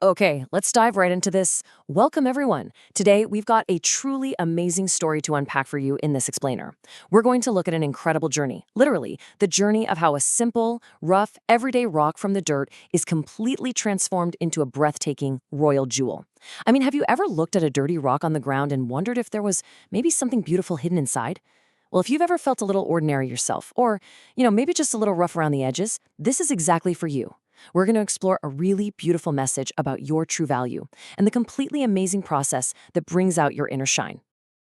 Okay, let's dive right into this. Welcome, everyone. Today, we've got a truly amazing story to unpack for you in this explainer. We're going to look at an incredible journey, literally, the journey of how a simple, rough, everyday rock from the dirt is completely transformed into a breathtaking royal jewel. I mean, have you ever looked at a dirty rock on the ground and wondered if there was maybe something beautiful hidden inside? Well, if you've ever felt a little ordinary yourself, or, maybe just a little rough around the edges, this is exactly for you. We're going to explore a really beautiful message about your true value and the completely amazing process that brings out your inner shine.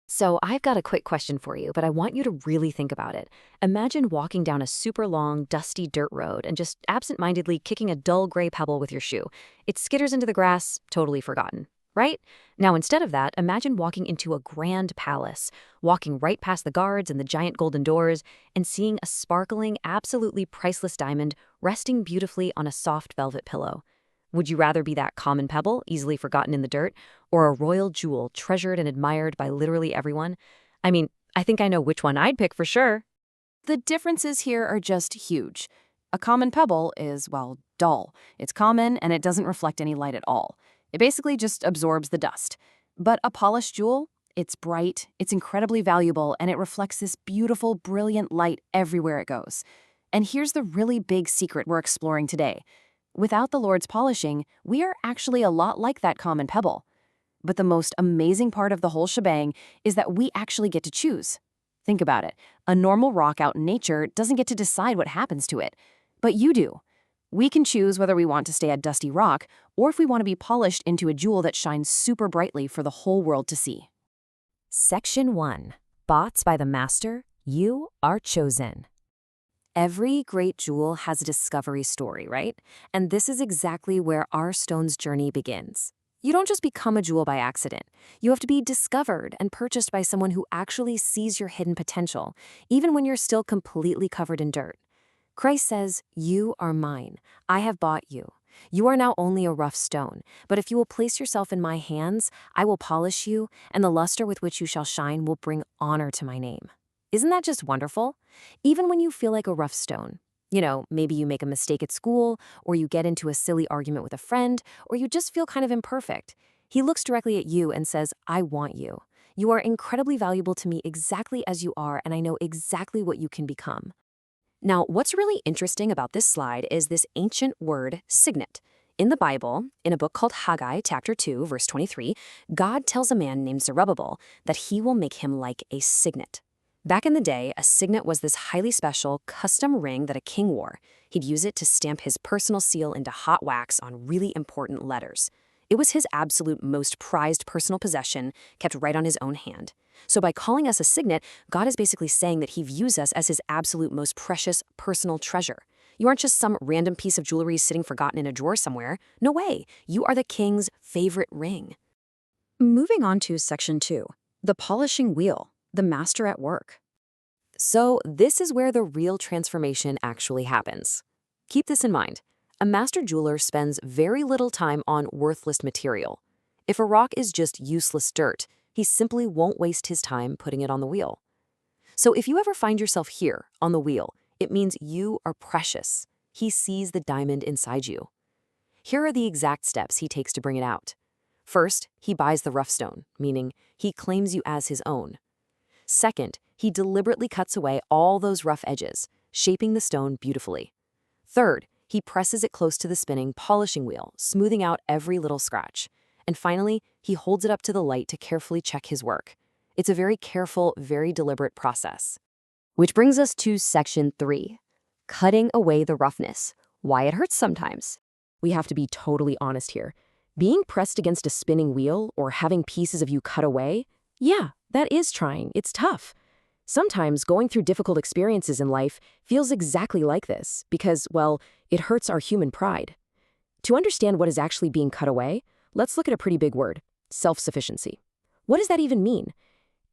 So I've got a quick question for you, but I want you to really think about it. Imagine walking down a super long, dusty dirt road and just absent-mindedly kicking a dull gray pebble with your shoe. It skitters into the grass, totally forgotten. Right? Now, instead of that, imagine walking into a grand palace, walking right past the guards and the giant golden doors, and seeing a sparkling, absolutely priceless diamond resting beautifully on a soft velvet pillow. Would you rather be that common pebble, easily forgotten in the dirt, or a royal jewel treasured and admired by literally everyone? I mean, I think I know which one I'd pick for sure. The differences here are just huge. A common pebble is, well, dull. It's common and it doesn't reflect any light at all. It basically just absorbs the dust. But a polished jewel, it's bright, it's incredibly valuable, and it reflects this beautiful, brilliant light everywhere it goes. And here's the really big secret we're exploring today. Without the Lord's polishing, we are actually a lot like that common pebble. But the most amazing part of the whole shebang is that we actually get to choose. Think about it. A normal rock out in nature doesn't get to decide what happens to it. But you do. We can choose whether we want to stay a dusty rock or if we want to be polished into a jewel that shines super brightly for the whole world to see. Section 1. Bought by the Master, you are chosen. Every great jewel has a discovery story, right? And this is exactly where our stone's journey begins. You don't just become a jewel by accident. You have to be discovered and purchased by someone who actually sees your hidden potential, even when you're still completely covered in dirt. Christ says, "You are mine. I have bought you. You are now only a rough stone, but if you will place yourself in my hands, I will polish you, and the luster with which you shall shine will bring honor to my name." Isn't that just wonderful? Even when you feel like a rough stone. Maybe you make a mistake at school, or you get into a silly argument with a friend, or you just feel kind of imperfect. He looks directly at you and says, "I want you. You are incredibly valuable to me exactly as you are, and I know exactly what you can become." Now, what's really interesting about this slide is this ancient word, signet. In the Bible, in a book called Haggai, chapter 2, verse 23, God tells a man named Zerubbabel that he will make him like a signet. Back in the day, a signet was this highly special, custom ring that a king wore. He'd use it to stamp his personal seal into hot wax on really important letters. It was his absolute most prized personal possession, kept right on his own hand. So by calling us a signet, God is basically saying that he views us as his absolute most precious personal treasure. You aren't just some random piece of jewelry sitting forgotten in a drawer somewhere. No way. You are the king's favorite ring. Moving on to section 2, the polishing wheel, the master at work. So this is where the real transformation actually happens. Keep this in mind. A master jeweler spends very little time on worthless material. If a rock is just useless dirt, he simply won't waste his time putting it on the wheel. So if you ever find yourself here, on the wheel, it means you are precious. He sees the diamond inside you. Here are the exact steps he takes to bring it out. First, he buys the rough stone, meaning he claims you as his own. Second, he deliberately cuts away all those rough edges, shaping the stone beautifully. Third, he presses it close to the spinning, polishing wheel, smoothing out every little scratch. And finally, he holds it up to the light to carefully check his work. It's a very careful, very deliberate process. Which brings us to section 3, cutting away the roughness, why it hurts sometimes. We have to be totally honest here. Being pressed against a spinning wheel or having pieces of you cut away, yeah, that is trying. It's tough. Sometimes going through difficult experiences in life feels exactly like this because, well, it hurts our human pride. To understand what is actually being cut away, let's look at a pretty big word, self-sufficiency. What does that even mean?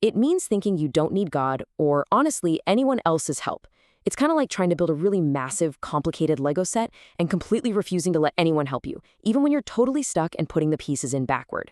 It means thinking you don't need God or, honestly, anyone else's help. It's kind of like trying to build a really massive, complicated Lego set and completely refusing to let anyone help you, even when you're totally stuck and putting the pieces in backward.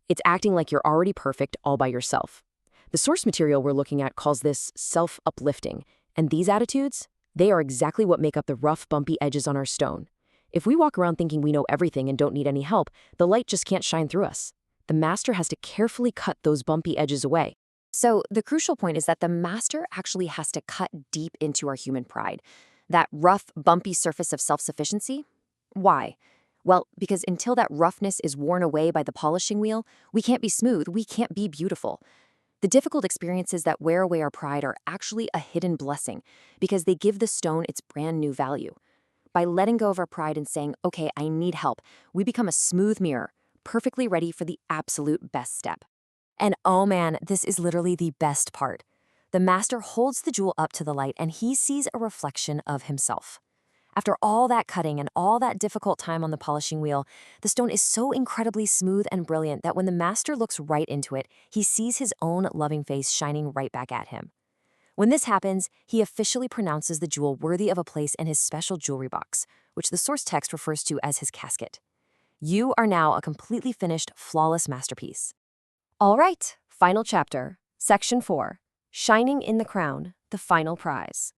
It's acting like you're already perfect all by yourself. The source material we're looking at calls this self-uplifting, and these attitudes, they are exactly what make up the rough, bumpy edges on our stone. If we walk around thinking we know everything and don't need any help, the light just can't shine through us. The master has to carefully cut those bumpy edges away. So the crucial point is that the master actually has to cut deep into our human pride. That rough, bumpy surface of self-sufficiency. Why? Well, because until that roughness is worn away by the polishing wheel, we can't be smooth, we can't be beautiful. The difficult experiences that wear away our pride are actually a hidden blessing because they give the stone its brand new value. By letting go of our pride and saying, okay, I need help, we become a smooth mirror, perfectly ready for the absolute best step. And oh man, this is literally the best part. The master holds the jewel up to the light and he sees a reflection of himself. After all that cutting and all that difficult time on the polishing wheel, the stone is so incredibly smooth and brilliant that when the master looks right into it, he sees his own loving face shining right back at him. When this happens, he officially pronounces the jewel worthy of a place in his special jewelry box, which the source text refers to as his casket. You are now a completely finished, flawless masterpiece. All right, final chapter, Section 4, Shining in the Crown, the Final Prize.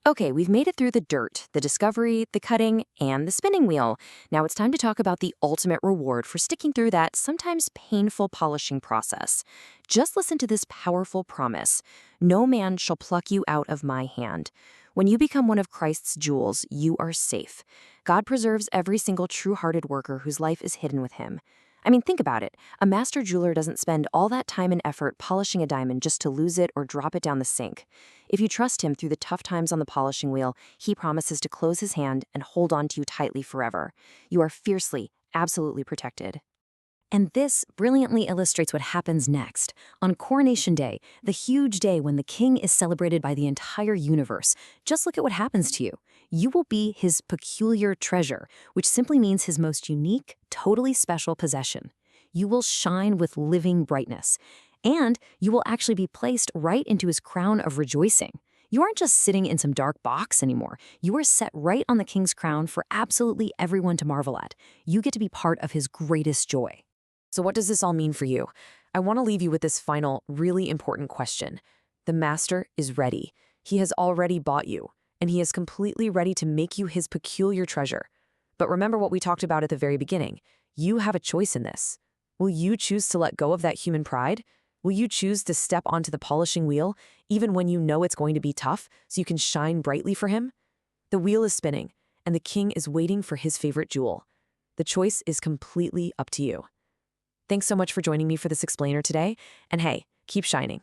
Okay, we've made it through the dirt, the discovery, the cutting, and the spinning wheel. Now it's time to talk about the ultimate reward for sticking through that sometimes painful polishing process. Just listen to this powerful promise. No man shall pluck you out of my hand. When you become one of Christ's jewels, you are safe. God preserves every single true-hearted worker whose life is hidden with him. I mean, think about it. A master jeweler doesn't spend all that time and effort polishing a diamond just to lose it or drop it down the sink. If you trust him through the tough times on the polishing wheel, he promises to close his hand and hold on to you tightly forever. You are fiercely, absolutely protected. And this brilliantly illustrates what happens next. On Coronation Day, the huge day when the king is celebrated by the entire universe, just look at what happens to you. You will be his peculiar treasure, which simply means his most unique, totally special possession. You will shine with living brightness, and you will actually be placed right into his crown of rejoicing. You aren't just sitting in some dark box anymore. You are set right on the king's crown for absolutely everyone to marvel at. You get to be part of his greatest joy. So what does this all mean for you? I want to leave you with this final, really important question. The master is ready. He has already bought you, and he is completely ready to make you his peculiar treasure. But remember what we talked about at the very beginning. You have a choice in this. Will you choose to let go of that human pride? Will you choose to step onto the polishing wheel, even when you know it's going to be tough, so you can shine brightly for him? The wheel is spinning, and the king is waiting for his favorite jewel. The choice is completely up to you. Thanks so much for joining me for this explainer today, and hey, keep shining.